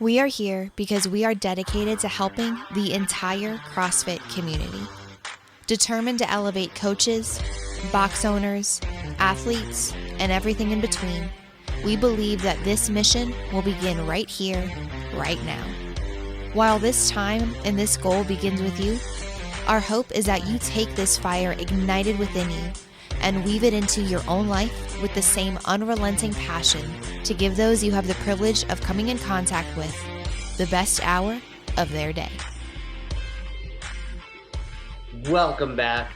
We are here because we are dedicated to helping the entire CrossFit community. Determined to elevate coaches, box owners, athletes, and everything in between, we believe that this mission will begin right here, right now. While this time and this goal begins with you, our hope is that you take this fire ignited within you and weave it into your own life with the same unrelenting passion to give those you have the privilege of coming in contact with the best hour of their day. Welcome back.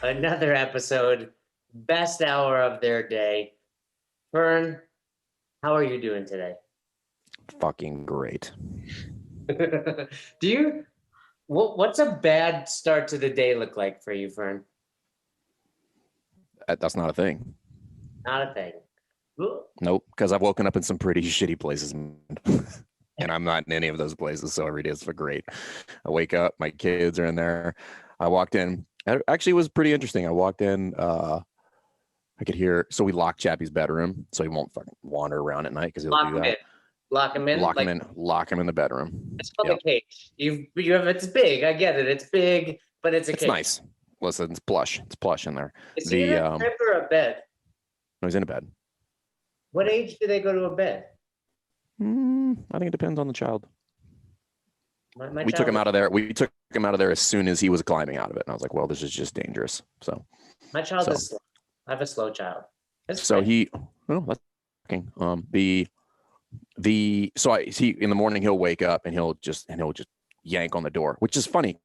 Another episode, best hour of their day. Fern, how are you doing today? Fucking great. What's a bad start to the day look like for you, Fern? That's not a thing. Not a thing. Nope, because I've woken up in some pretty shitty places. And I'm not in any of those places, so every day is great. I wake up, my kids are in there. I walked in. Actually, it was pretty interesting. I walked in. I could hear. So we locked Chappie's bedroom, so he won't fucking wander around at night because he'll do that. Lock him in. Lock him in the bedroom. It's called a cage. You have. It's big. I get it. It's big, but it's a cage. It's nice. Listen, it's plush. It's plush in there. Is he in a crib or a bed? No, he's in a bed. What age do they go to a bed? I think it depends on the child. We took him out of there. We took him out of there as soon as he was climbing out of it, and I was like, "Well, this is just dangerous." So, my child is slow. I have a slow child. That's so he in the morning he'll wake up and he'll just yank on the door, which is funny.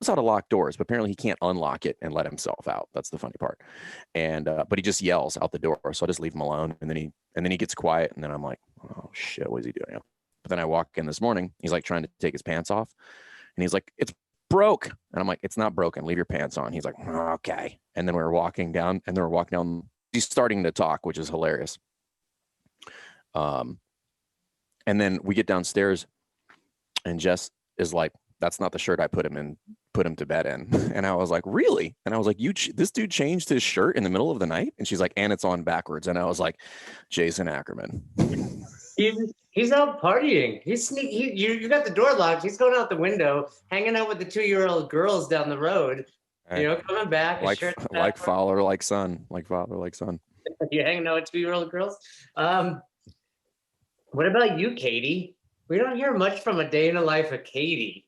It's how to lock doors, but apparently he can't unlock it and let himself out. That's the funny part. And but he just yells out the door, so I just leave him alone, and then he gets quiet, and then I'm like, oh shit, what is he doing? But then I walk in this morning, he's like trying to take his pants off, and he's like, it's broke, and I'm like, it's not broken, leave your pants on. He's like, okay. And then we're walking down, he's starting to talk, which is hilarious. And then we get downstairs, and Jess is like, that's not the shirt I put him to bed in. And I was like, really? And I was like, this dude changed his shirt in the middle of the night? And she's like, and it's on backwards. And I was like, Jason Ackerman. He's out partying. You got the door locked. He's going out the window, hanging out with the 2-year-old girls down the road. Coming back. Like father, like son. You're hanging out with 2-year-old girls. What about you, Katie? We don't hear much from a day in the life of Katie.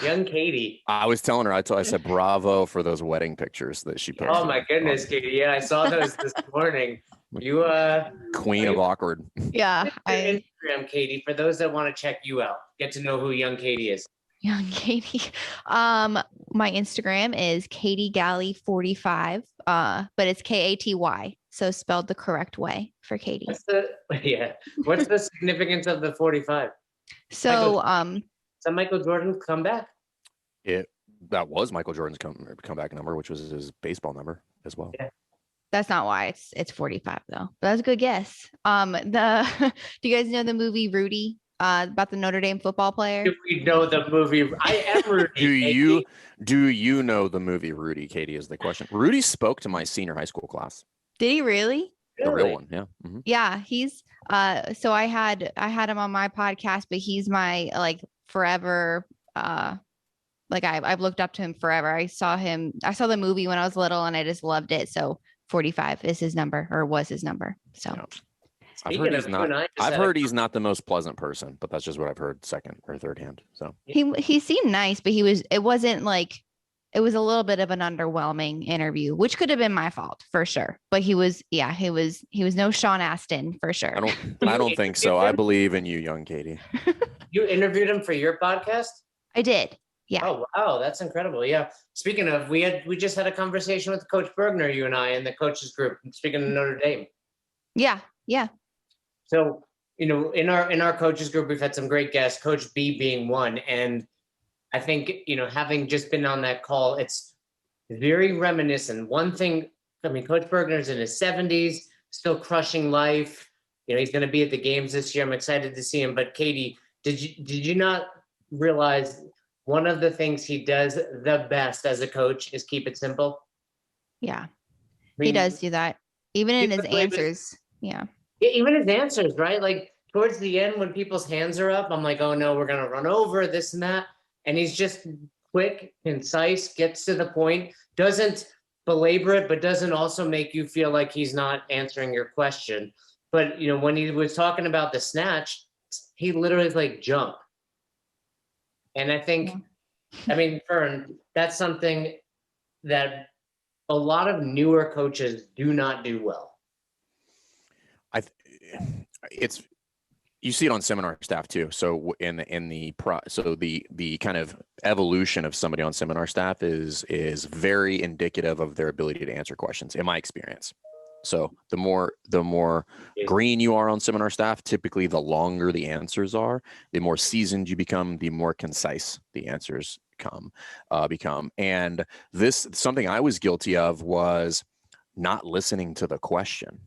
Young Katie. I was telling her, I said, bravo for those wedding pictures that she posted. Oh my goodness, Katie. Yeah, I saw those this morning. You queen of awkward. Yeah. Instagram, Katie, for those that want to check you out. Get to know who young Katie is. Young Katie. My Instagram is KatieGalley45. But it's Katy, so spelled the correct way for Katie. What's the significance of the 45? So Michael Jordan come back? That was Michael Jordan's comeback number, which was his baseball number as well. Yeah. That's not why it's 45 though. But that's a good guess. Do you guys know the movie Rudy? About the Notre Dame football player? Do we know the movie? I am Rudy. Do you know the movie Rudy, Katie, is the question. Rudy spoke to my senior high school class. Did he really? The real one, yeah. Mm-hmm. Yeah, he's so I had him on my podcast, but he's my forever I've looked up to him forever. I saw the movie when I was little and I just loved it. So 45 is his number, or was his number. So yeah. I've heard he's not the most pleasant person, but that's just what I've heard second or third hand. So he seemed nice, but it was a little bit of an underwhelming interview, which could have been my fault for sure. But he was no Sean Astin for sure. I don't think so. I believe in you, young Katie. You interviewed him for your podcast? I did. Yeah. Oh, wow. That's incredible. Yeah. Speaking of, we just had a conversation with Coach Bergner, you and I, in the coaches group, speaking of Notre Dame. Yeah. Yeah. So, in our coaches group, we've had some great guests, Coach B being one. And I think, having just been on that call, it's very reminiscent. One thing, Coach Bergner's in his 70s, still crushing life. He's going to be at the games this year. I'm excited to see him. But Katie, did you not realize one of the things he does the best as a coach is keep it simple? Yeah, he does do that. Even in his answers. Yeah. Even his answers, right? Like, towards the end when people's hands are up, I'm like, oh no, we're gonna run over this and that. And he's just quick, concise, gets to the point, doesn't belabor it, but doesn't also make you feel like he's not answering your question. But when he was talking about the snatch, he literally is like jump. And I think, I mean, Fern, that's something that a lot of newer coaches do not do well. It's you see it on seminar staff too. So the kind of evolution of somebody on seminar staff is very indicative of their ability to answer questions, in my experience. So the more green you are on seminar staff, typically the longer the answers are, the more seasoned you become, the more concise the answers become. And something I was guilty of was not listening to the question.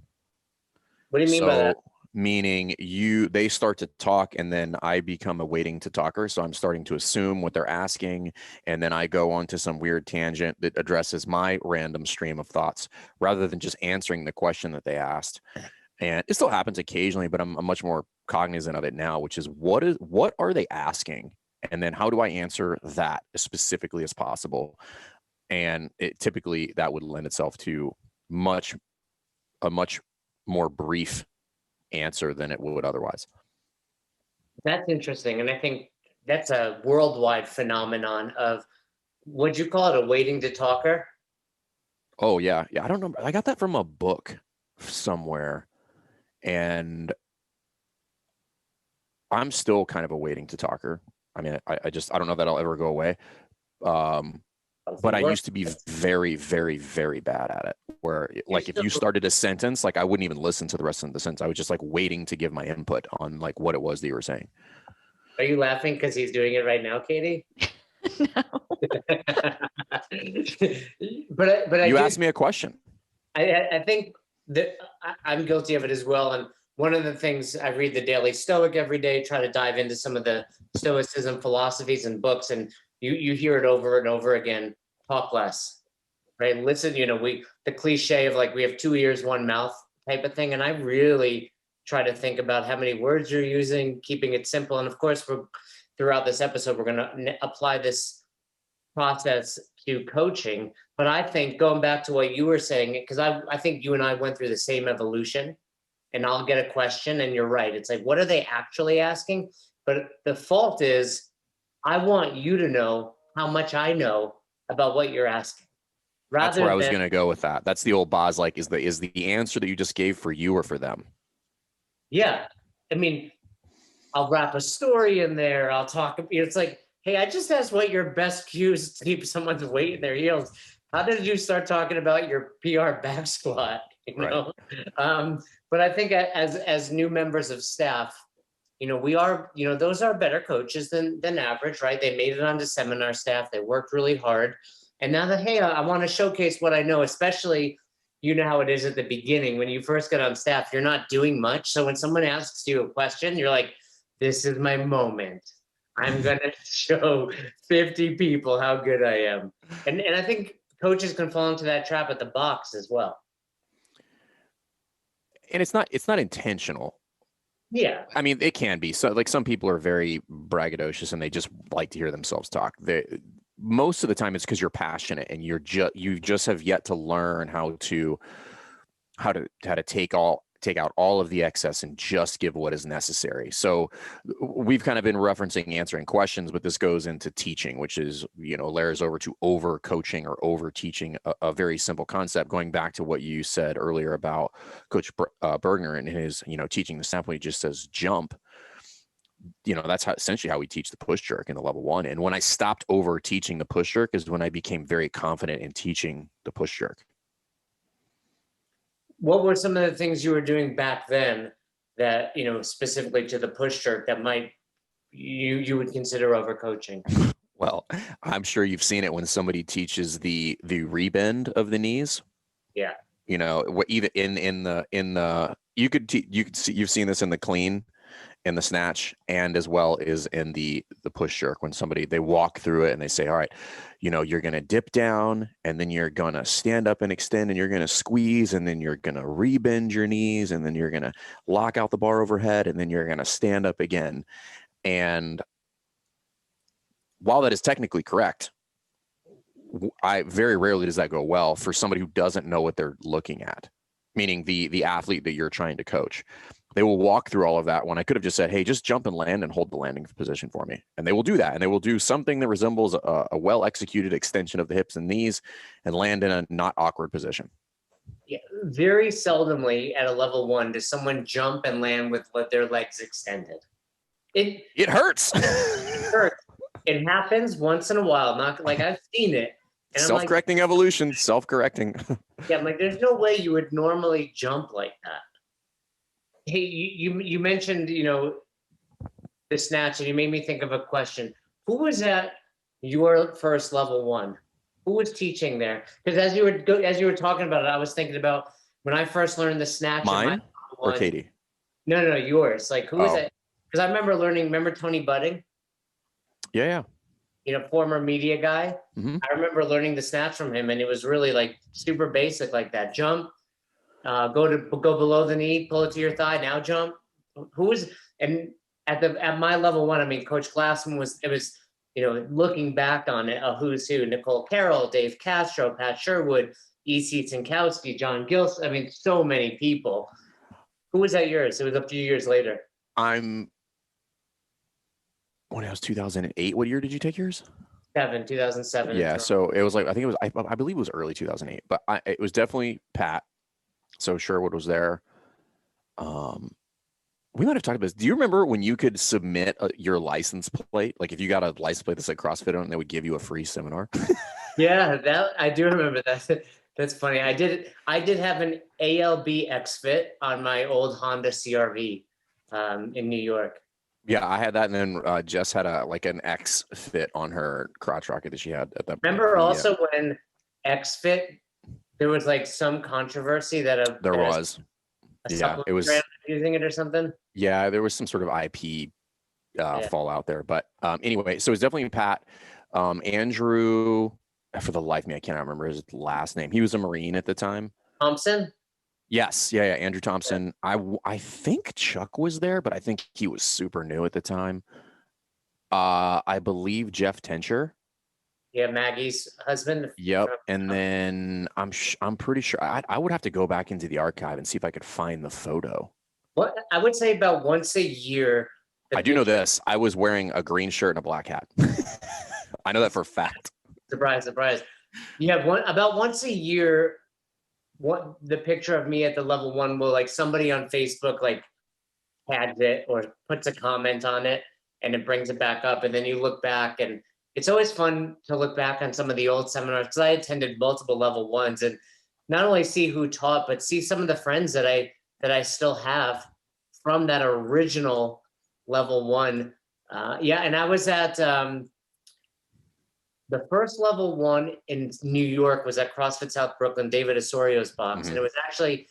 What do you mean by that? Meaning they start to talk and then I become a waiting to talker. So I'm starting to assume what they're asking. And then I go on to some weird tangent that addresses my random stream of thoughts rather than just answering the question that they asked. And it still happens occasionally, but I'm much more cognizant of it now, which is what are they asking? And then how do I answer that as specifically as possible? And typically that would lend itself to a much more brief answer than it would otherwise. That's interesting. And I think that's a worldwide phenomenon of, would you call it a waiting to talker? Oh yeah. I don't know. I got that from a book somewhere and I'm still kind of a waiting to talker. I mean, I don't know that I'll ever go away. But I used to be very, very, very bad at it. Where like if you started a sentence, like I wouldn't even listen to the rest of the sentence. I was just like waiting to give my input on like what it was that you were saying. Are you laughing because he's doing it right now, Katie? No. but you asked me a question. I think that I'm guilty of it as well. And one of the things, I read the Daily Stoic every day, try to dive into some of the Stoicism philosophies and books, and you hear it over and over again: talk less, right? Listen, the cliche of like we have 2 ears, 1 mouth type of thing. And I really try to think about how many words you're using, keeping it simple. And of course, throughout this episode, we're going to apply this process to coaching. But I think going back to what you were saying, because I think you and I went through the same evolution, and I'll get a question and you're right. It's like, what are they actually asking? But the fault is, I want you to know how much I know about what you're asking. That's where I was going to go with that. That's the old Boz, like, is the answer that you just gave for you or for them? Yeah. I mean, I'll wrap a story in there. I'll talk. It's like, hey, I just asked what your best cues to keep someone's weight in their heels. How did you start talking about your PR back squat? Right. But I think as new members of staff, we are, those are better coaches than average, right? They made it onto seminar staff. They worked really hard. And now that, hey, I want to showcase what I know, especially, how it is at the beginning. When you first get on staff, you're not doing much. So when someone asks you a question, you're like, this is my moment. I'm going to show 50 people how good I am. And I think coaches can fall into that trap at the box as well. And it's not intentional. Yeah. I mean, it can be. So like some people are very braggadocious and they just like to hear themselves talk. Most of the time it's because you're passionate and you just have yet to learn how to take out all of the excess and just give what is necessary. So we've kind of been referencing answering questions, but this goes into teaching, which is, layers over to over coaching or over teaching, a very simple concept, going back to what you said earlier about Coach Bergner and his, teaching the sample. He just says jump. That's essentially how we teach the push jerk in the level 1. And when I stopped over teaching the push jerk is when I became very confident in teaching the push jerk. What were some of the things you were doing back then that, specifically to the push jerk that you would consider overcoaching? Well, I'm sure you've seen it when somebody teaches the rebend of the knees. Yeah. Even in the you could see, you've seen this in the clean, in the snatch, and as well as in the push jerk, when somebody, they walk through it and they say, all right, you're going to dip down, and then you're going to stand up and extend, and you're going to squeeze, and then you're going to rebend your knees, and then you're going to lock out the bar overhead, and then you're going to stand up again. And while that is technically correct, I very rarely does that go well for somebody who doesn't know what they're looking at, meaning the athlete that you're trying to coach. They will walk through all of that when I could have just said, hey, just jump and land and hold the landing position for me. And they will do that. And they will do something that resembles a well-executed extension of the hips and knees and land in a not awkward position. Yeah, very seldomly at a level 1 does someone jump and land with their legs extended. It hurts. It hurts. It happens once in a while. Not like I've seen it. And Self-correcting evolution, self-correcting. Yeah, I'm like, there's no way you would normally jump like that. Hey, you mentioned, the snatch, and you made me think of a question. Who was at your first level 1? Who was teaching there? Because as you were talking about it, I was thinking about when I first learned the snatch. Mine or Katie? No, yours. Like, who was it? Because I remember Tony Budding? Yeah. Former media guy. Mm-hmm. I remember learning the snatch from him, and it was really like super basic, like that. Jump, go below the knee, pull it to your thigh, now jump. And at my level 1, I mean, Coach Glassman was looking back on it, a who's who: Nicole Carroll, Dave Castro, Pat Sherwood, E.C. Tinkowski, John Gilson. I mean, so many people. Who was at yours? It was a few years later. When it was 2008, what year did you take yours? 2007. Yeah, so it was like, I believe it was early 2008, but it was definitely Pat. So Sherwood was there. We might have talked about this. Do you remember when you could submit your license plate? Like if you got a license plate that said CrossFit on it, they would give you a free seminar. Yeah, that I do remember that. That's funny. I did have an ALB XFit on my old Honda CRV in New York. Yeah, I had that, and then Jess had an X Fit on her crotch rocket that she had at that point. Remember also when X Fit, there was like some controversy that it was using it or something. Yeah, there was some sort of IP fallout there, but anyway, so it was definitely Pat. Andrew, for the life of me, I cannot remember his last name. He was a Marine at the time. Thompson. Yes, yeah, Andrew Thompson. Yeah. I think Chuck was there, but I think he was super new at the time. I believe Jeff Tencher. Yeah, Maggie's husband. Yep, and then I'm pretty sure I would have to go back into the archive and see if I could find the photo. What I would say about once a year. I do know this. I was wearing a green shirt and a black hat. I know that for a fact. Surprise! You have about once a year. What the picture of me at the level 1 will, like, somebody on Facebook like tags it or puts a comment on it, and it brings it back up, and then you look back, and it's always fun to look back on some of the old seminars, because I attended multiple level 1s, and not only see who taught, but see some of the friends that I still have from that original level 1. And I was at the first level 1 in New York was at CrossFit South Brooklyn, David Osorio's box. Mm-hmm. And it was actually,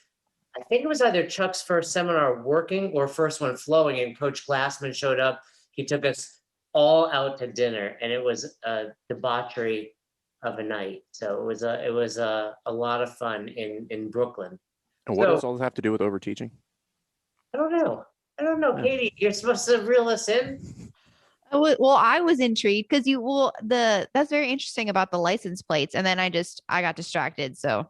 I think it was either Chuck's first seminar working or first one flowing, and Coach Glassman showed up. He took us all out to dinner, and it was a debauchery of a night. So it was a lot of fun in Brooklyn. And what does all this have to do with overteaching? I don't know. Yeah. Katie, you're supposed to reel us in. Well, I was intrigued because that's very interesting about the license plates, and then I got distracted. So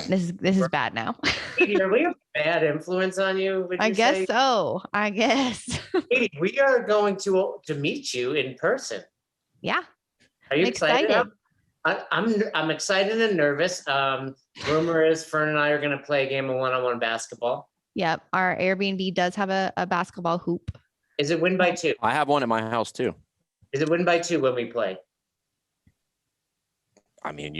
this is bad now. Katie, are we a bad influence on you? I guess so. I guess. Katie, we are going to meet you in person. Yeah. Are you excited? I'm excited and nervous. Rumor is Fern and I are going to play a game of one-on-one basketball. Yep. Our Airbnb does have a basketball hoop. Is it win by 2? I have one at my house too. Is it win by 2 when we play? I mean,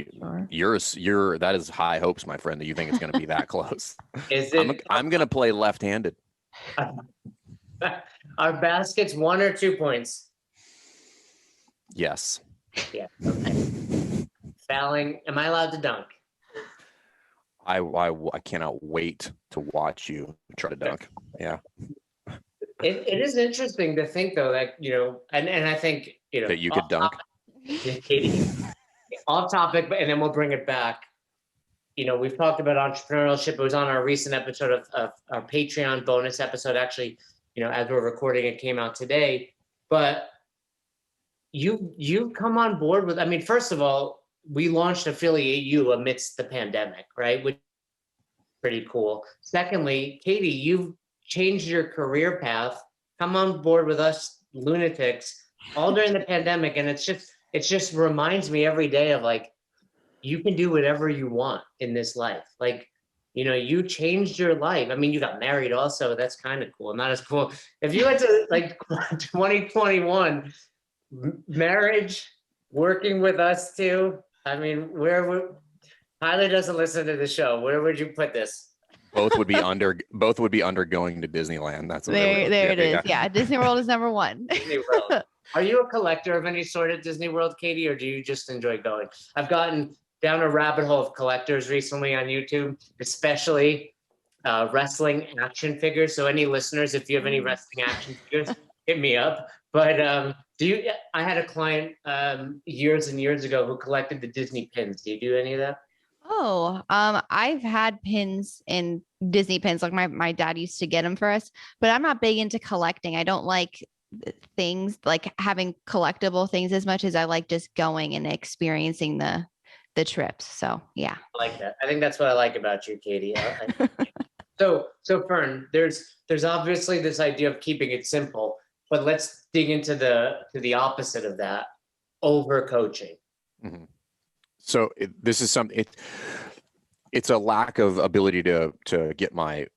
that is high hopes, my friend, that you think it's going to be that close. Is it? I'm going to play left-handed. Are baskets 1 or 2 points? Yes. Yeah. Okay. Fouling. Am I allowed to dunk? I cannot wait to watch you try to dunk. Yeah. It is interesting to think though that, and I think, That you could dunk. Off topic, and then we'll bring it back. We've talked about entrepreneurship. It was on our recent episode of our Patreon bonus episode. Actually, as we're recording, it came out today. But you've come on board with, I mean, first of all, we launched Affiliate U amidst the pandemic, right? Which is pretty cool. Secondly, Katie, you've changed your career path, come on board with us lunatics all during the pandemic. And it just reminds me every day of like, you can do whatever you want in this life. Like, you changed your life. I mean, you got married also. That's kind of cool. Not as cool. If you went to like 2021, marriage, working with us too. I mean, Tyler doesn't listen to the show. Where would you put this? Both would be undergoing to Disneyland. That's what there it is. Yeah, Disney World is number one. Disney World. Are you a collector of any sort at Disney World, Katie, or do you just enjoy going? I've gotten down a rabbit hole of collectors recently on YouTube, especially wrestling action figures. So any listeners, if you have any wrestling action figures, hit me up. But I had a client years and years ago who collected the Disney pins. Do you do any of that? Oh, I've had pins in Disney pins. Like my dad used to get them for us, but I'm not big into collecting. I don't like things like having collectible things as much as I like just going and experiencing the trips. So yeah. I like that. I think that's what I like about you, Katie. So Fern, there's obviously this idea of keeping it simple, but let's dig into the opposite of that, over coaching. Mm-hmm. So this is something. It's a lack of ability to get my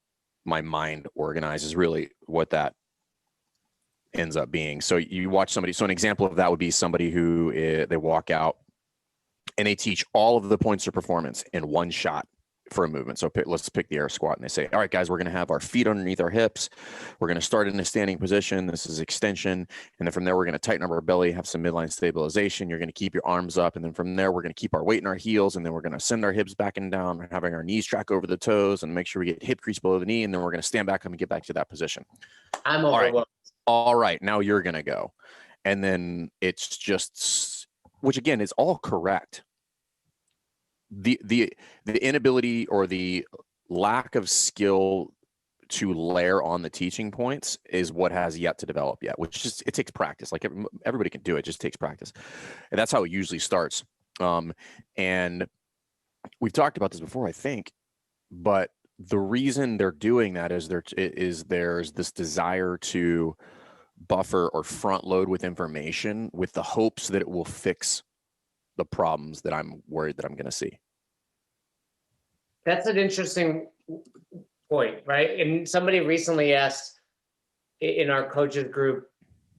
mind organized is really what that ends up being. So you watch somebody. So an example of that would be somebody who they walk out and they teach all of the points of performance in one shot for a movement. So let's pick the air squat, and they say, all right, guys, we're going to have our feet underneath our hips. We're going to start in a standing position. This is extension. And then from there, we're going to tighten up our belly, have some midline stabilization. You're going to keep your arms up. And then from there, we're going to keep our weight in our heels. And then we're going to send our hips back and down, having our knees track over the toes and make sure we get hip crease below the knee. And then we're going to stand back and get back to that position. I'm overwhelmed. All right, now you're going to go. And then it's just, which again is all correct. The inability or the lack of skill to layer on the teaching points is what has yet to develop yet, which just, it takes practice. Like everybody can do it, just takes practice. And that's how it usually starts. And we've talked about this before, I think, but the reason they're doing that is there's this desire to buffer or front load with information with the hopes that it will fix the problems that I'm worried that I'm going to see. That's an interesting point, right? And somebody recently asked in our coaches group,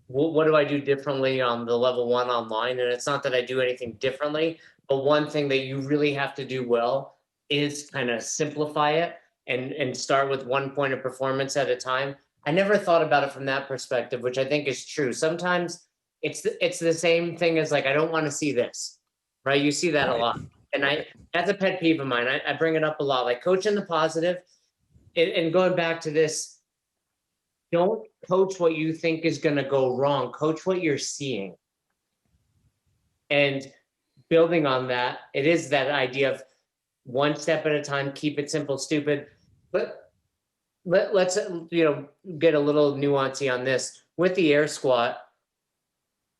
what do I do differently on the level 1 online? And it's not that I do anything differently, but one thing that you really have to do well is kind of simplify it and start with one point of performance at a time. I never thought about it from that perspective, which I think is true. Sometimes it's the same thing as like, I don't want to see this, right? You see that a lot. And that's a pet peeve of mine. I bring it up a lot, like coach in the positive. And going back to this, don't coach what you think is going to go wrong. Coach what you're seeing. And building on that, it is that idea of one step at a time, keep it simple, stupid. But let's get a little nuancy on this. With the air squat,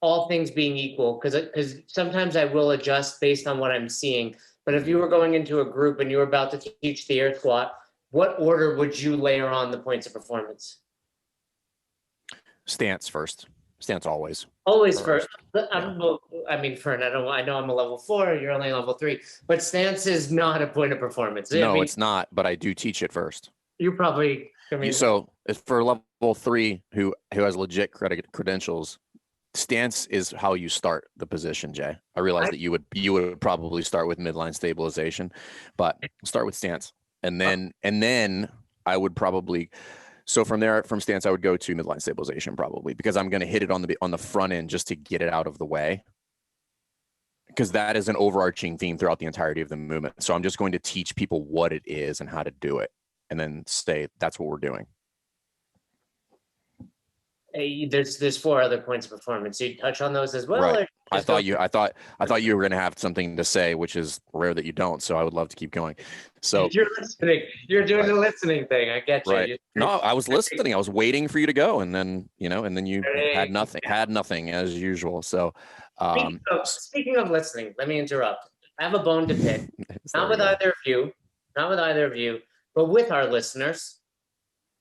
all things being equal, because sometimes I will adjust based on what I'm seeing. But if you were going into a group and you were about to teach the air squat, what order would you layer on the points of performance? Stance first. Stance always. Always first. I mean, Fern, I know I'm a level 4, you're only level 3, but stance is not a point of performance. No, it's not, but I do teach it first. You probably, so for level 3 who has legit credentials, stance is how you start the position, Jay. I realize that you would probably start with midline stabilization, but start with stance. And then I would probably, so from stance, I would go to midline stabilization probably, because I'm going to hit it on the front end just to get it out of the way, because that is an overarching theme throughout the entirety of the movement. So I'm just going to teach people what it is and how to do it, and then say, that's what we're doing. there's 4 other points of performance. You touch on those as well. Right. Or I just go- thought you were going to have something to say, which is rare that you don't. So I would love to keep going. So You're listening. You're doing Right. the listening thing. I get you. right. No, I was listening. I was waiting for you to go, and then you had nothing as usual. So Speaking of listening, let me interrupt. I have a bone to pick. Not with either of you, but with our listeners.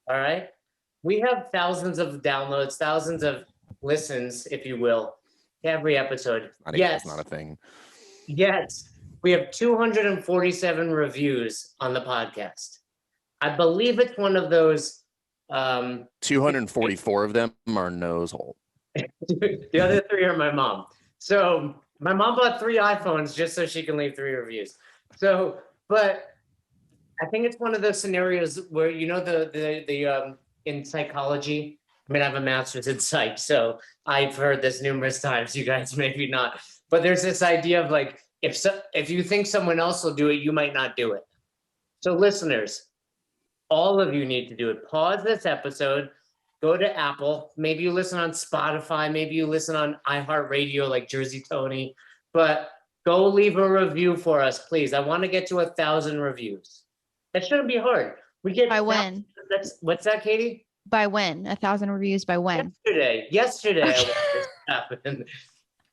All right. We have thousands of downloads, thousands of listens, if you will, to every episode. It's not a thing. Yes. We have 247 reviews on the podcast. I believe it's one of those. 244 of them are nose hole. The other 3 are my mom. So my mom bought 3 iPhones just so she can leave 3 reviews. So, but I think it's one of those scenarios where the in psychology. I mean, I have a master's in psych, so I've heard this numerous times. You guys maybe not, but there's this idea of like if you think someone else will do it, you might not do it. So, listeners, all of you need to do it. Pause this episode. Go to Apple. Maybe you listen on Spotify. Maybe you listen on iHeartRadio, like Jersey Tony. But go leave a review for us, please. I want to get to 1,000 reviews. That shouldn't be hard. We get By when? What's that, Katie? By when? 1,000 reviews by when? Yesterday I watched this happen.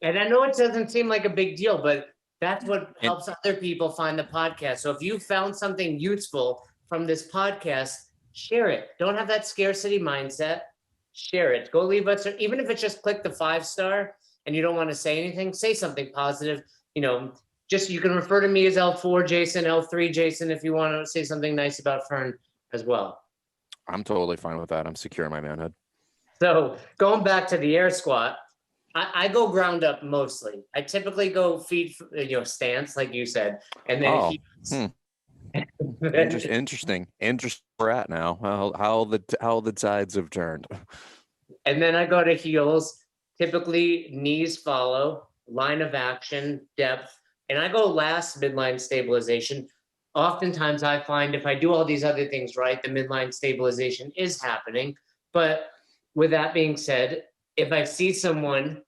And I know it doesn't seem like a big deal, but that's what helps other people find the podcast. So if you found something useful from this podcast, share it. Don't have that scarcity mindset. Share it. Go leave us, even if it's just click the 5-star and you don't want to say anything, say something positive. Just you can refer to me as L4 Jason, L3 Jason, if you want to say something nice about Fern as well. I'm totally fine with that. I'm secure in my manhood. So going back to the air squat, I go ground up mostly. I typically go feet, stance, like you said, and then Interesting. We're at now. How the tides have turned. And then I go to heels. Typically, knees follow, line of action, depth, and I go last midline stabilization. Oftentimes, I find if I do all these other things right, the midline stabilization is happening. But with that being said, if I see someone,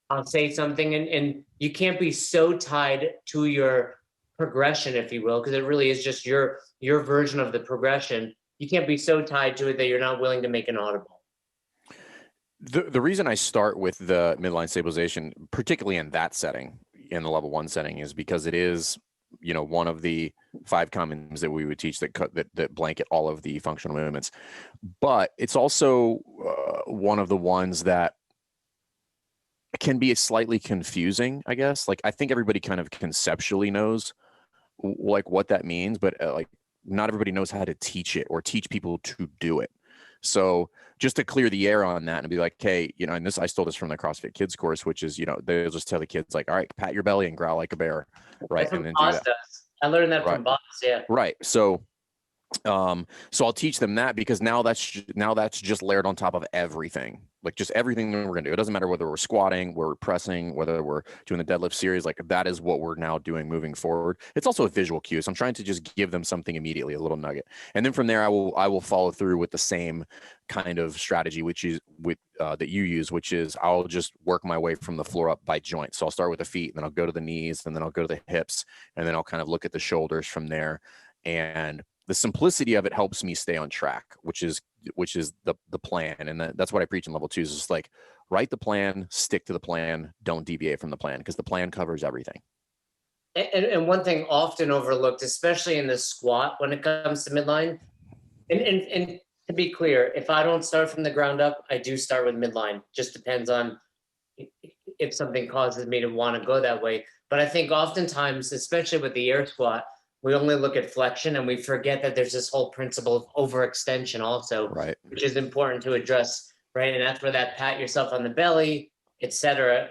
I'll say something, and you can't be so tied to your progression, if you will, because it really is just your version of the progression. You can't be so tied to it that you're not willing to make an audible. The reason I start with the midline stabilization, particularly in that setting, in the level 1 setting, is because it is, one of the 5 commons that we would teach that blanket all of the functional movements. But it's also one of the ones that can be slightly confusing, I guess. Like, I think everybody kind of conceptually knows like what that means, but like not everybody knows how to teach it or teach people to do it. So just to clear the air on that and be like, hey, and this, I stole this from the CrossFit Kids course, which is, they'll just tell the kids like, all right, pat your belly and growl like a bear. Right. And then do that. I learned that from Boss. Yeah. Right. So I'll teach them that because now that's just layered on top of everything, like just everything that we're gonna do. It doesn't matter whether we're squatting, we're pressing, whether we're doing the deadlift series, like that is what we're now doing moving forward. It's also a visual cue. So I'm trying to just give them something immediately, a little nugget. And then from there, I will follow through with the same kind of strategy, which is that you use, which is I'll just work my way from the floor up by joint. So I'll start with the feet, and then I'll go to the knees, and then I'll go to the hips, and then I'll kind of look at the shoulders from there. And the simplicity of it helps me stay on track, which is the plan. And that's what I preach in level 2 is just like, write the plan, stick to the plan, don't deviate from the plan, because the plan covers everything. And one thing often overlooked, especially in the squat when it comes to midline, and to be clear, if I don't start from the ground up, I do start with midline. Just depends on if something causes me to want to go that way. But I think oftentimes, especially with the air squat, we only look at flexion and we forget that there's this whole principle of overextension also, right, which is important to address, right? And that's where that pat yourself on the belly, etc.,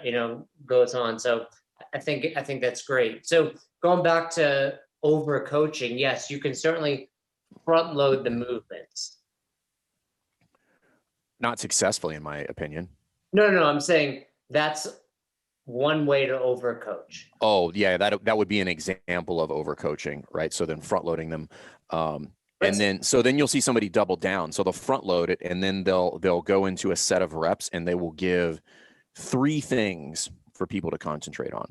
goes on. So I think that's great. So going back to overcoaching, yes, you can certainly front load the movements. Not successfully, in my opinion. No, I'm saying that's one way to overcoach. Oh yeah, that would be an example of overcoaching, right? So then front loading them. And then, so then you'll see somebody double down. So they'll front load it, and then they'll go into a set of reps, and they will give 3 things for people to concentrate on.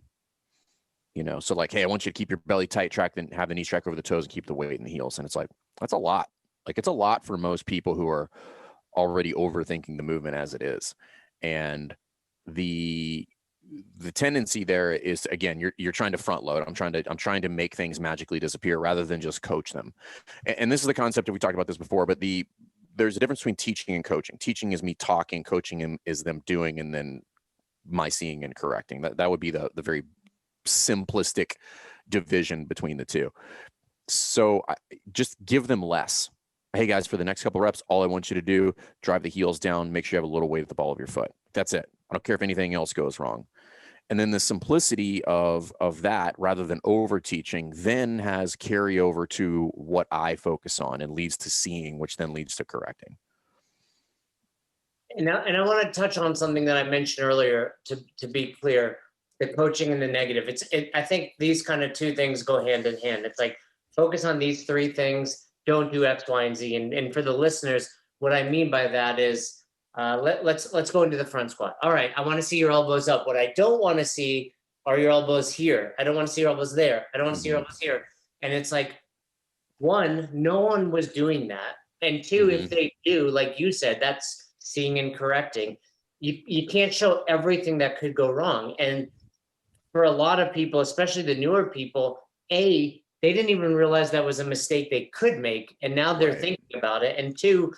You know, so like, hey, I want you to keep your belly tight, track, then have the knees track over the toes and keep the weight in the heels. And it's like, that's a lot. Like, it's a lot for most people who are already overthinking the movement as it is. And the tendency there is, again, you're trying to front load. I'm trying to make things magically disappear rather than just coach them. And this is the concept that we talked about this before, but there's a difference between teaching and coaching. Teaching is me talking, coaching is them doing, and then my seeing and correcting. That would be the very simplistic division between the two. So just give them less. Hey guys, for the next couple reps, all I want you to do, drive the heels down, make sure you have a little weight at the ball of your foot. That's it. I don't care if anything else goes wrong. And then the simplicity of that, rather than over teaching, then has carryover to what I focus on and leads to seeing, which then leads to correcting. And I want to touch on something that I mentioned earlier to be clear. The coaching and the negative. I think these kind of 2 things go hand in hand. It's like, focus on these 3 things, don't do X, Y, and Z. And for the listeners, what I mean by that is, let's go into the front squat. All right, I want to see your elbows up. What I don't want to see are your elbows here. I don't want to see your elbows there. I don't want to see your elbows here. And it's like, 1, no one was doing that. And 2, if they do, like you said, that's seeing and correcting. You can't show everything that could go wrong. And for a lot of people, especially the newer people, they didn't even realize that was a mistake they could make. And now they're thinking about it. And 2,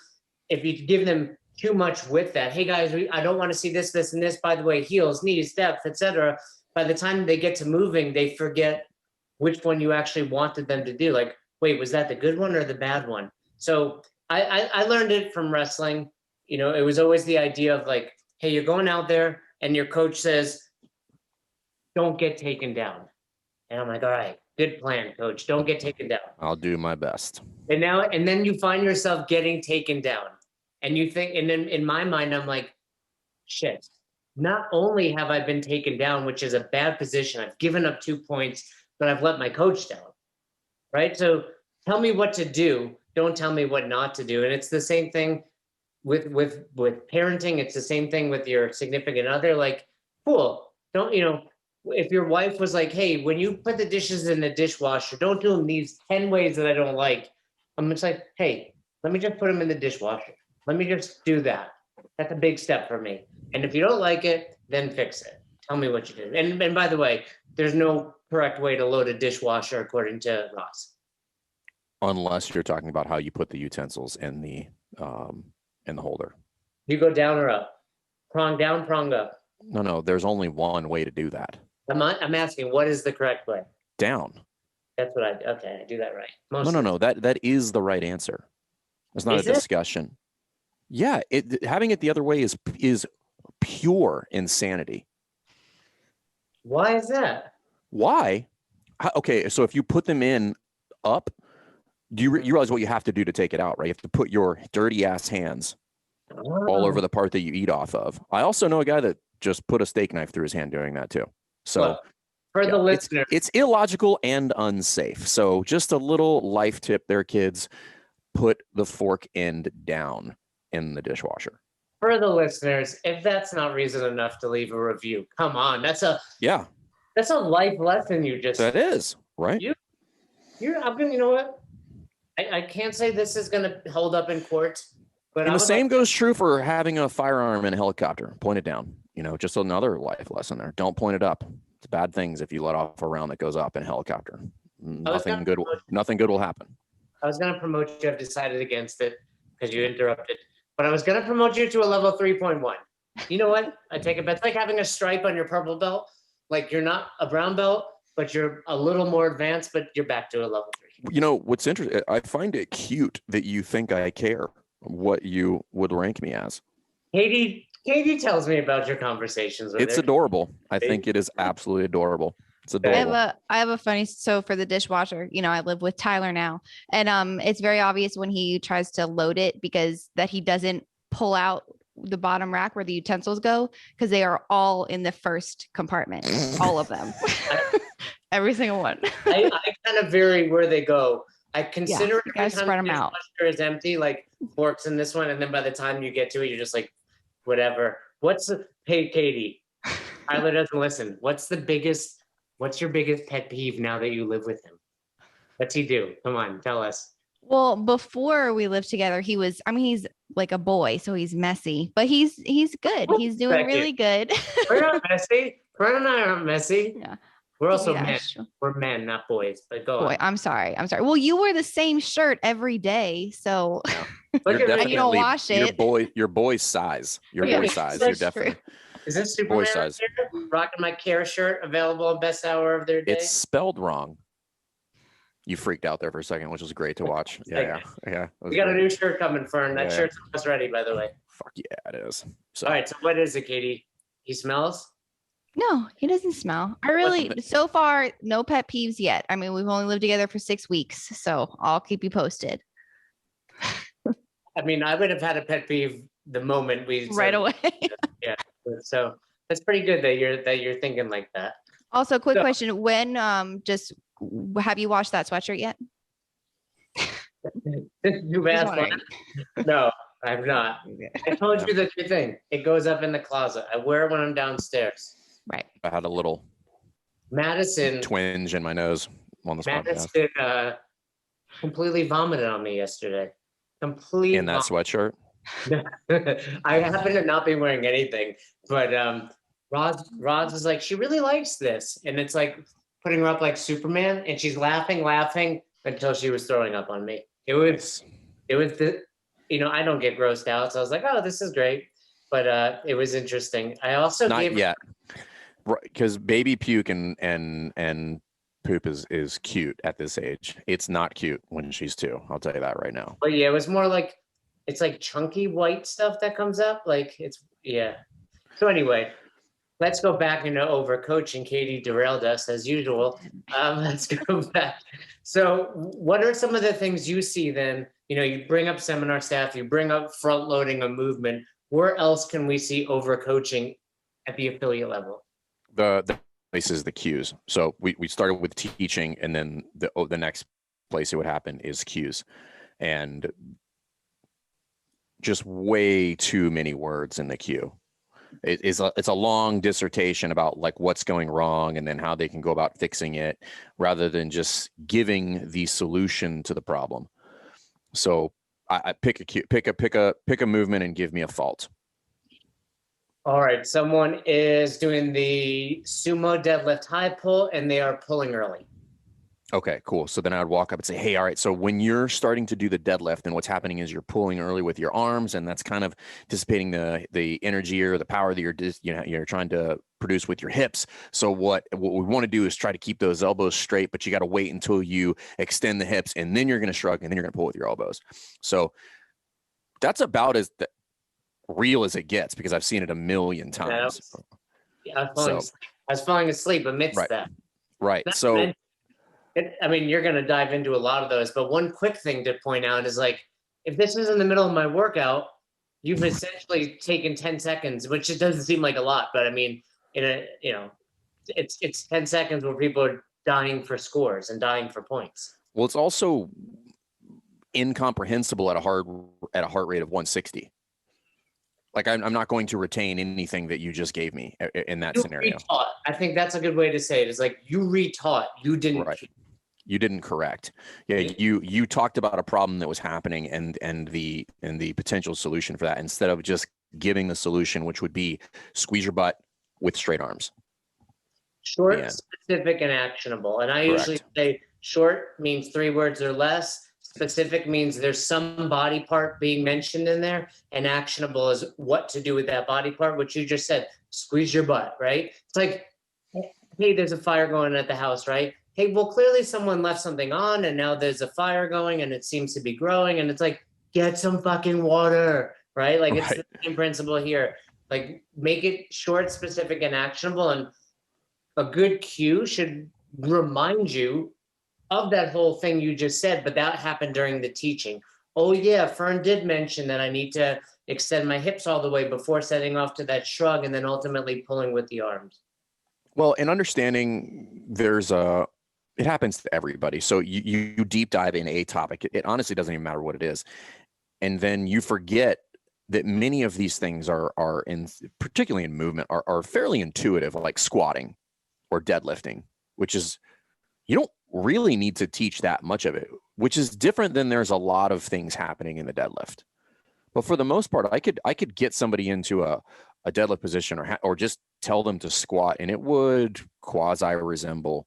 if you give them too much with that, hey guys, I don't want to see this, this, and this, by the way, heels, knees, depth, etc. By the time they get to moving, they forget which one you actually wanted them to do. Like, wait, was that the good one or the bad one? So I learned it from wrestling. You know, it was always the idea of like, hey, you're going out there and your coach says, don't get taken down. And I'm like, all right, good plan, coach. Don't get taken down. I'll do my best. And then you find yourself getting taken down. And you think, and then in my mind, I'm like, shit, not only have I been taken down, which is a bad position, I've given up 2 points, but I've let my coach down. Right? So tell me what to do. Don't tell me what not to do. And it's the same thing with parenting. It's the same thing with your significant other. Like, cool. Don't, if your wife was like, hey, when you put the dishes in the dishwasher, don't do them these 10 ways that I don't like. I'm just like, hey, let me just put them in the dishwasher. Let me just do that. That's a big step for me. And if you don't like it, then fix it. Tell me what you did. And by the way, there's no correct way to load a dishwasher according to Ross. Unless you're talking about how you put the utensils in the holder. You go down or up? Prong down, prong up. No, there's only one way to do that. I'm asking, what is the correct way? Down. That's what I do that right. No. That is the right answer. It's not a discussion. Yeah, having it the other way is pure insanity. Why is that? Why? Okay, so if you put them in up, do you realize what you have to do to take it out, right? You have to put your dirty ass hands all over the part that you eat off of. I also know a guy that just put a steak knife through his hand doing that too. So well, for the listener, it's illogical and unsafe. So just a little life tip there, kids: put the fork end down in the dishwasher. For the listeners, if that's not reason enough to leave a review, come on. That's a life lesson you just. That is right. I'm gonna. You know what? I can't say this is gonna hold up in court, but and the same goes true for having a firearm in a helicopter. Point it down. Just another life lesson there. Don't point it up. It's bad things if you let off a round that goes up in a helicopter. Nothing good will happen. I was gonna promote you. I've decided against it because you interrupted. But I was going to promote you to a level 3.1. You know what? I take it back. It's like having a stripe on your purple belt. Like you're not a brown belt, but you're a little more advanced, but you're back to a level 3. What's interesting, I find it cute that you think I care what you would rank me as. Katie tells me about your conversations with her. It's adorable. I think it is absolutely adorable. It's adorable. I have a funny, so for the dishwasher, I live with Tyler now, and it's very obvious when he tries to load it because that he doesn't pull out the bottom rack where the utensils go because they are all in the first compartment, all of them, every single one. I kind of vary where they go. I consider you every gotta time spread the 'em out. dishwasher is empty, like forks in this one, and then by the time you get to it, you're just like, whatever. Hey, Katie, Tyler doesn't listen. What's your biggest pet peeve now that you live with him? What's he do? Come on, tell us. Well, before we lived together, he's like a boy, so he's messy, but he's good. He's doing Thank you. really good. We're not messy. Brent and I aren't messy. Yeah. We're also Yeah, men. sure. We're men, not boys. But go Boy, on. I'm sorry. Well, you wear the same shirt every day, so Look at me. and you don't wash it. Your boy's size. Your Yeah, boy size. that's You're definitely Is this boy Superman size. here? Rocking my Care shirt, available on best hour of their day. It's spelled wrong. You freaked out there for a second, which was great to watch. Yeah. We got a new shirt coming, Fern. That Yeah. shirt's almost ready, by the way. Fuck yeah, it is. So All right, so what is it, Katie? He smells? No, he doesn't smell. So far, no pet peeves yet. I mean, we've only lived together for 6 weeks, so I'll keep you posted. I mean, I would have had a pet peeve the moment we Right away. Yeah. So that's pretty good that you're thinking like that. Also, quick So- question: when have you washed that sweatshirt yet? You Just asked wondering. one. No, I've not. I told you the good thing. It goes up in the closet. I wear it when I'm downstairs. Right. I had a little Madison twinge in my nose on this podcast. Madison completely vomited on me yesterday. Complete In that sweatshirt. I happen to not be wearing anything, but Roz is like, she really likes this. And it's like putting her up like Superman, and she's laughing until she was throwing up on me. It was I don't get grossed out. So I was like, oh, this is great. But it was interesting. I also Not gave yet. Right, because baby puke and poop is cute at this age. It's not cute when she's 2. I'll tell you that right now. But yeah, it was more like, it's like chunky white stuff that comes up. Like So anyway, let's go back into overcoaching. Katie derailed us as usual. Let's go back. So what are some of the things you see then? You bring up seminar staff, you bring up front loading a movement. Where else can we see overcoaching at the affiliate level? The place is the cues. So we started with teaching, and then the next place it would happen is cues, and just way too many words in the cue. It's a long dissertation about like what's going wrong and then how they can go about fixing it, rather than just giving the solution to the problem. So I pick a cue, pick a movement and give me a fault. All right, someone is doing the sumo deadlift high pull and they are pulling early. Okay, cool. So then I would walk up and say, hey, all right, so when you're starting to do the deadlift, and what's happening is you're pulling early with your arms, and that's kind of dissipating the energy or the power that you're trying to produce with your hips. So what we want to do is try to keep those elbows straight, but you got to wait until you extend the hips, and then you're going to shrug, and then you're going to pull with your elbows. So that's about as real as it gets, because I've seen it a million times. I was falling asleep amidst that. Right. So you're going to dive into a lot of those, but one quick thing to point out is like, if this is in the middle of my workout, you've essentially taken 10 seconds, which it doesn't seem like a lot, but I mean, it's 10 seconds where people are dying for scores and dying for points. Well, it's also incomprehensible at a heart rate of 160. Like I'm not going to retain anything that you just gave me in that scenario. Retaught. I think that's a good way to say it. It's like you retaught, you didn't. Right. You didn't correct. Yeah, you talked about a problem that was happening and the potential solution for that, instead of just giving the solution, which would be squeeze your butt with straight arms. Short, specific, and actionable. And I usually say short means 3 words or less. Specific means there's some body part being mentioned in there, and actionable is what to do with that body part, which you just said, squeeze your butt, right? It's like, hey, there's a fire going at the house, right? Hey, well, clearly someone left something on and now there's a fire going and it seems to be growing, and it's like, get some fucking water, right? Like it's the same principle here. Like make it short, specific, and actionable. And a good cue should remind you of that whole thing you just said, but that happened during the teaching. Oh yeah, Fern did mention that I need to extend my hips all the way before setting off to that shrug and then ultimately pulling with the arms. Well, and understanding there's a It happens to everybody. So you deep dive in a topic. It honestly doesn't even matter what it is. And then you forget that many of these things are particularly in movement, are fairly intuitive, like squatting or deadlifting, which is, you don't really need to teach that much of it, which is different than there's a lot of things happening in the deadlift. But for the most part, I could get somebody into a deadlift position or just tell them to squat, and it would quasi resemble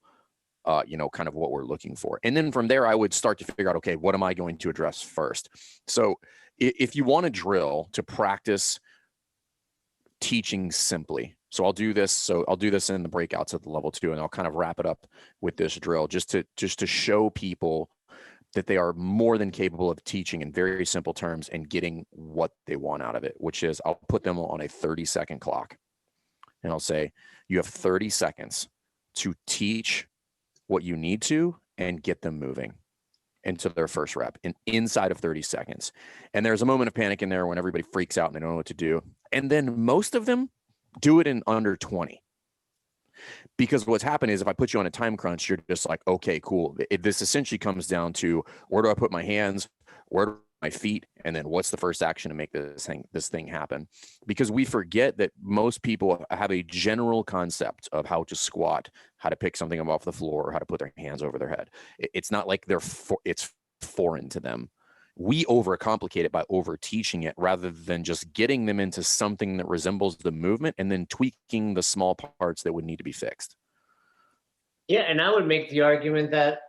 kind of what we're looking for. And then from there, I would start to figure out, okay, what am I going to address first? So if you want to drill to practice teaching simply, so I'll do this in the breakouts at the level 2, and I'll kind of wrap it up with this drill just to show people that they are more than capable of teaching in very simple terms and getting what they want out of it, which is I'll put them on a 30-second clock, and I'll say, you have 30 seconds to teach what you need to and get them moving into their first rep inside of 30 seconds. And there's a moment of panic in there when everybody freaks out and they don't know what to do. And then most of them do it in under 20. Because what's happened is if I put you on a time crunch, you're just like, okay, cool. This essentially comes down to, where do I put my hands? Where do my feet? And then what's the first action to make this thing happen? Because we forget that most people have a general concept of how to squat, how to pick something up off the floor, or how to put their hands over their head. It's not like it's foreign to them. We overcomplicate it by over teaching it rather than just getting them into something that resembles the movement and then tweaking the small parts that would need to be fixed. Yeah, and I would make the argument that,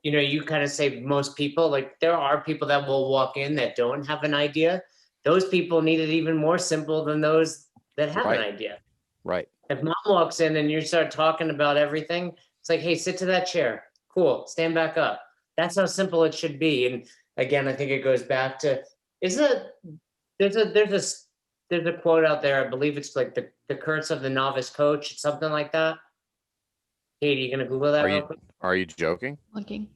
you kind of say most people, like there are people that will walk in that don't have an idea. Those people need it even more simple than those that have an idea. Right. If mom walks in and you start talking about everything, it's like, hey, sit to that chair. Cool. Stand back up. That's how simple it should be. And again, I think it goes back to, there's a quote out there. I believe it's like the curse of the novice coach, something like that. Katie, you gonna Google that real quick? Are you joking? Looking.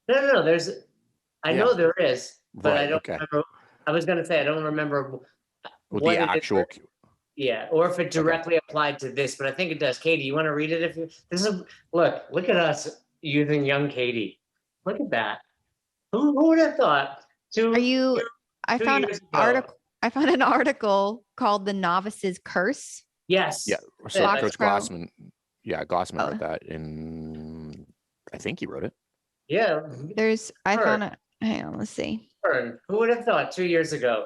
No. I know there is, but right, I don't remember. I was gonna say I don't remember what the actual. Yeah, or if it directly applied to this, but I think it does. Katie, you want to read it? If you look at us using young Katie. Look at that. Who would have thought? I found an article called "The Novice's Curse." Yes. Yeah. So Coach Glassman. Yeah, Glassman wrote that I think he wrote it. Yeah. Found it. Hang on, let's see. Who would have thought 2 years ago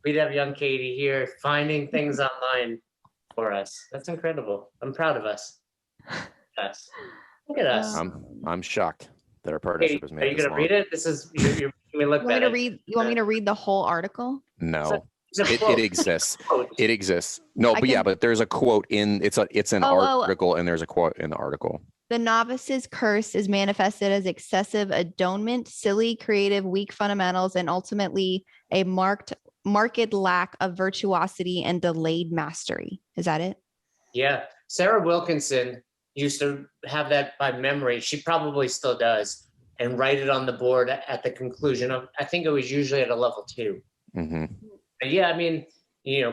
we'd have young Katie here finding things online for us? That's incredible. I'm proud of us. Yes. Look at us. I'm shocked that our partnership has made. Are you going to read it? This is you're making me look bad. You want me to read the whole article? No. It exists. It exists. No, but there's a quote it's an article, and there's a quote in the article. The novice's curse is manifested as excessive adornment, silly, creative, weak fundamentals, and ultimately a marked lack of virtuosity and delayed mastery. Is that it? Yeah. Sarah Wilkinson used to have that by memory. She probably still does, and write it on the board at the conclusion of, I think it was usually at a level 2. Mm-hmm. Yeah, I mean,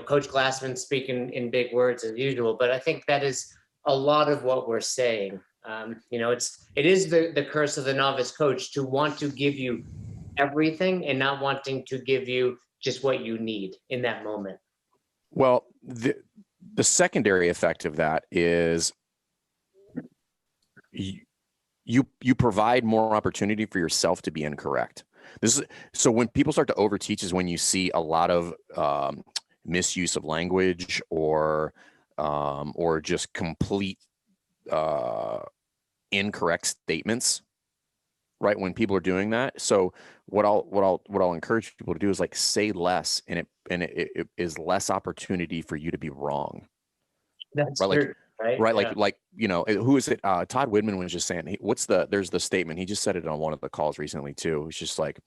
Coach Glassman speaking in big words as usual, but I think that is a lot of what we're saying. It is the curse of the novice coach to want to give you everything and not wanting to give you just what you need in that moment. Well, the secondary effect of that is you provide more opportunity for yourself to be incorrect. So when people start to overteach is when you see a lot of misuse of language or just complete incorrect statements, right? When people are doing that. So what I'll encourage people to do is like say less, and it is less opportunity for you to be wrong. That's right. true. Right. Like, who is it? Todd Widman was just saying, there's the statement. He just said it on one of the calls recently too. It's just like,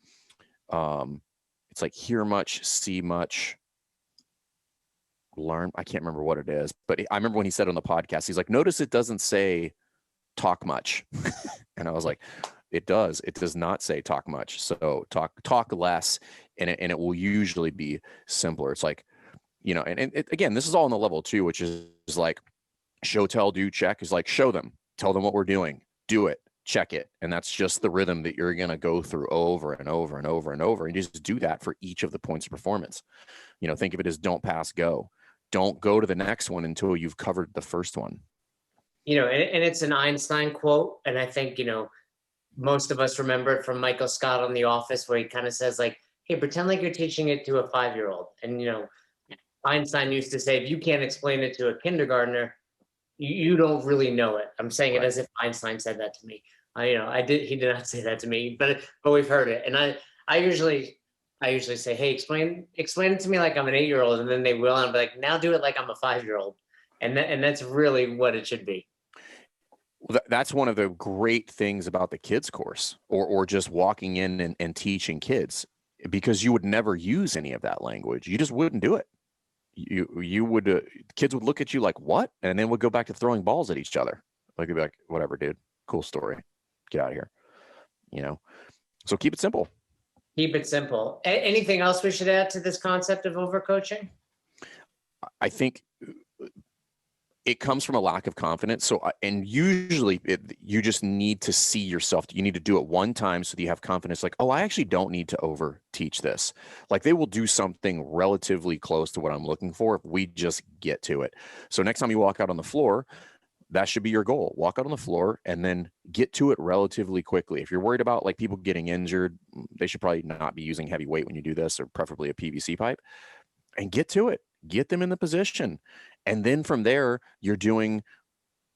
it's like hear much, see much, learn. I can't remember what it is, but I remember when he said on the podcast, he's like, notice it doesn't say talk much. And I was like, it does. It does not say talk much. So talk less, and it will usually be simpler. It's like, again, this is all on the level 2, which is like, show, tell, do, check is like show them, tell them what we're doing, do it, check it. And that's just the rhythm that you're going to go through over and over and over and over. And you just do that for each of the points of performance. Think of it as don't pass, go. Don't go to the next one until you've covered the first one. And it's an Einstein quote. And I think, most of us remember it from Michael Scott on The Office, where he kind of says like, hey, pretend like you're teaching it to a 5-year-old. And, Einstein used to say, if you can't explain it to a kindergartner, you don't really know it. I'm saying it as if Einstein said that to me. He did not say that to me, but we've heard it. And I usually say, hey, explain it to me like I'm an 8-year-old, and then they will. And I'll be like, now do it like I'm a 5-year-old. And that's really what it should be. Well, that's one of the great things about the kids course, or just walking in and teaching kids, because you would never use any of that language. You just wouldn't do it. You would, kids would look at you like, what? And then would go back to throwing balls at each other. Like, they'd be like, whatever, dude, cool story. Get out of here. So keep it simple. Keep it simple. Anything else we should add to this concept of overcoaching? I think it comes from a lack of confidence. So, and usually you just need to see yourself. You need to do it one time so that you have confidence, like, oh, I actually don't need to over teach this. Like, they will do something relatively close to what I'm looking for if we just get to it. So next time you walk out on the floor, that should be your goal. Walk out on the floor and then get to it relatively quickly. If you're worried about like people getting injured, they should probably not be using heavy weight when you do this, or preferably a PVC pipe, and get to it. Get them in the position. And then from there, you're doing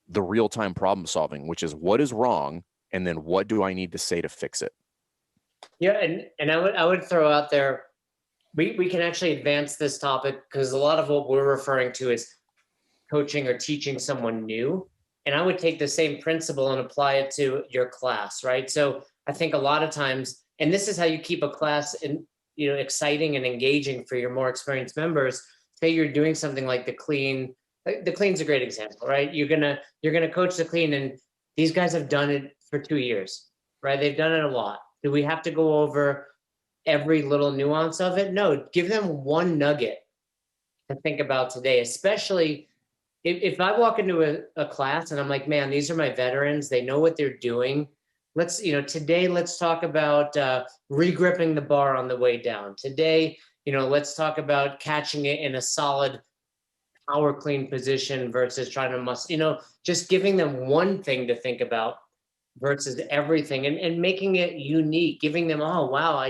the real-time problem solving, which is what is wrong, and then what do I need to say to fix it? Yeah, and I would throw out there, we can actually advance this topic, because a lot of what we're referring to is coaching or teaching someone new. And I would take the same principle and apply it to your class, right? So I think a lot of times, and this is how you keep a class exciting and engaging for your more experienced members. Say you're doing something like the clean. The clean's a great example, right? You're gonna coach the clean, and these guys have done it for 2 years, right? They've done it a lot. Do we have to go over every little nuance of it? No, give them one nugget to think about today, especially if I walk into a class and I'm like, man, these are my veterans. They know what they're doing. Today, let's talk about regripping the bar on the way down. Today, let's talk about catching it in a solid power clean position versus trying to just giving them one thing to think about versus everything, and making it unique, giving them, oh, wow,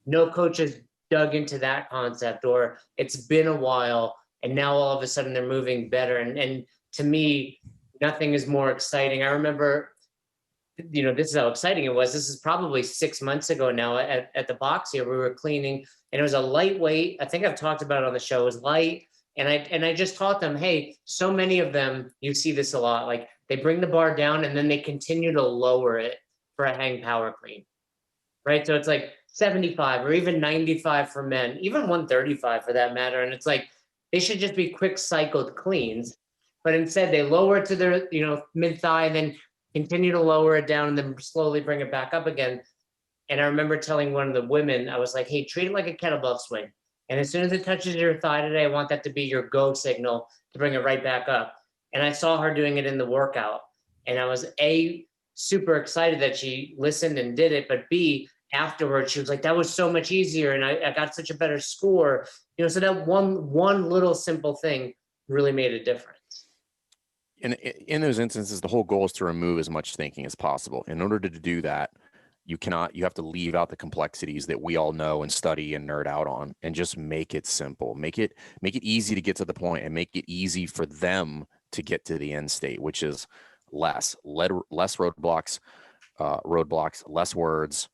no coach has dug into that concept, or it's been a while and now all of a sudden they're moving better. And to me, nothing is more exciting. I remember, this is how exciting it was. This is probably 6 months ago now at the box here. We were cleaning, and it was a lightweight. I think I've talked about it on the show. It was light. And I just taught them, hey, so many of them, you see this a lot, like they bring the bar down and then they continue to lower it for a hang power clean, right? So it's like 75 or even 95 for men, even 135 for that matter. And it's like, they should just be quick cycled cleans, but instead they lower it to their, mid thigh, and then continue to lower it down and then slowly bring it back up again. And I remember telling one of the women, I was like, hey, treat it like a kettlebell swing. And as soon as it touches your thigh today, I want that to be your go signal to bring it right back up. And I saw her doing it in the workout. And I was super excited that she listened and did it, but B, afterwards, she was like, that was so much easier. And I got such a better score. So that one little simple thing really made a difference. And in those instances, the whole goal is to remove as much thinking as possible. In order to do that, you have to leave out the complexities that we all know and study and nerd out on, and just make it simple. Make it easy to get to the point, and make it easy for them to get to the end state, which is less roadblocks, less words,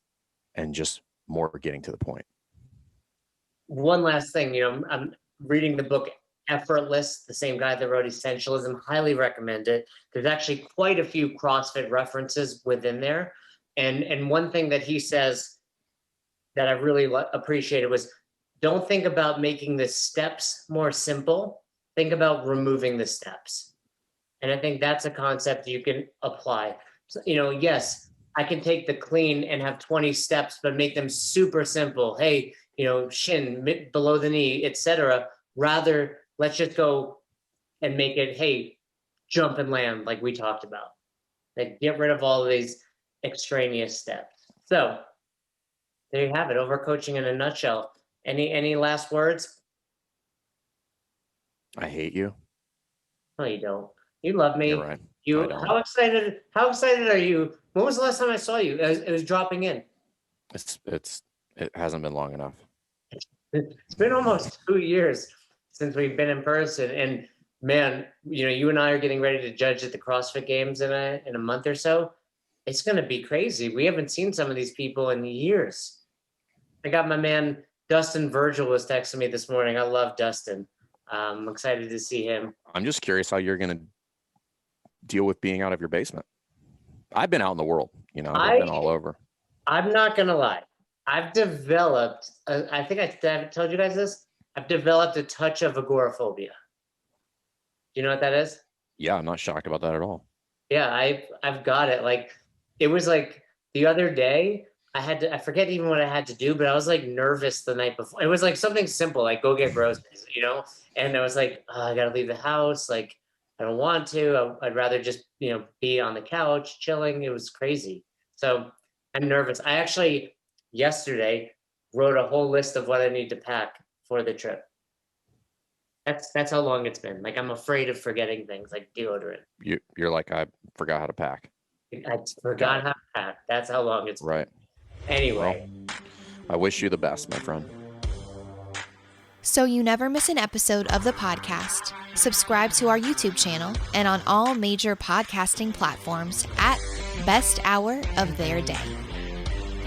and just more getting to the point. One last thing, I'm reading the book Effortless, the same guy that wrote Essentialism. Highly recommend it. There's actually quite a few CrossFit references within there. And one thing that he says that I really appreciated was, don't think about making the steps more simple. Think about removing the steps. And I think that's a concept you can apply. So, yes, I can take the clean and have 20 steps, but make them super simple. Hey, shin, below the knee, etc. Rather, let's just go and make it, hey, jump and land, like we talked about. Like, get rid of all of these extraneous steps. So there you have it. Overcoaching in a nutshell. Any last words? I hate you. No, you don't. You love me. You're right. I You. don't. How excited? How excited are you? When was the last time I saw you? It was dropping in. It hasn't been long enough. It's been almost 2 years since we've been in person, and man, you and I are getting ready to judge at the CrossFit Games in a month or so. It's going to be crazy. We haven't seen some of these people in years. I got my man Dustin Virgil was texting me this morning. I love Dustin. I'm excited to see him. I'm just curious how you're going to deal with being out of your basement. I've been out in the world, I've been all over. I'm not going to lie. I've developed, I think I told you guys this. I've developed a touch of agoraphobia. Do you know what that is? Yeah, I'm not shocked about that at all. Yeah, I've got it. Like, it was like the other day, I forget even what I had to do, but I was like nervous the night before. It was like something simple, like go get groceries, and I was like, oh, I got to leave the house. Like, I don't want to. I'd rather just, be on the couch chilling. It was crazy. So I'm nervous. I actually yesterday wrote a whole list of what I need to pack for the trip. That's how long it's been. Like, I'm afraid of forgetting things like deodorant. You're like, I forgot how to pack. I forgot how to pack. That's how long it's right. been. Anyway. Well, I wish you the best, my friend. So you never miss an episode of the podcast, subscribe to our YouTube channel and on all major podcasting platforms at Best Hour of Their Day.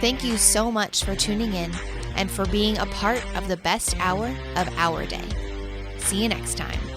Thank you so much for tuning in and for being a part of the best hour of our day. See you next time.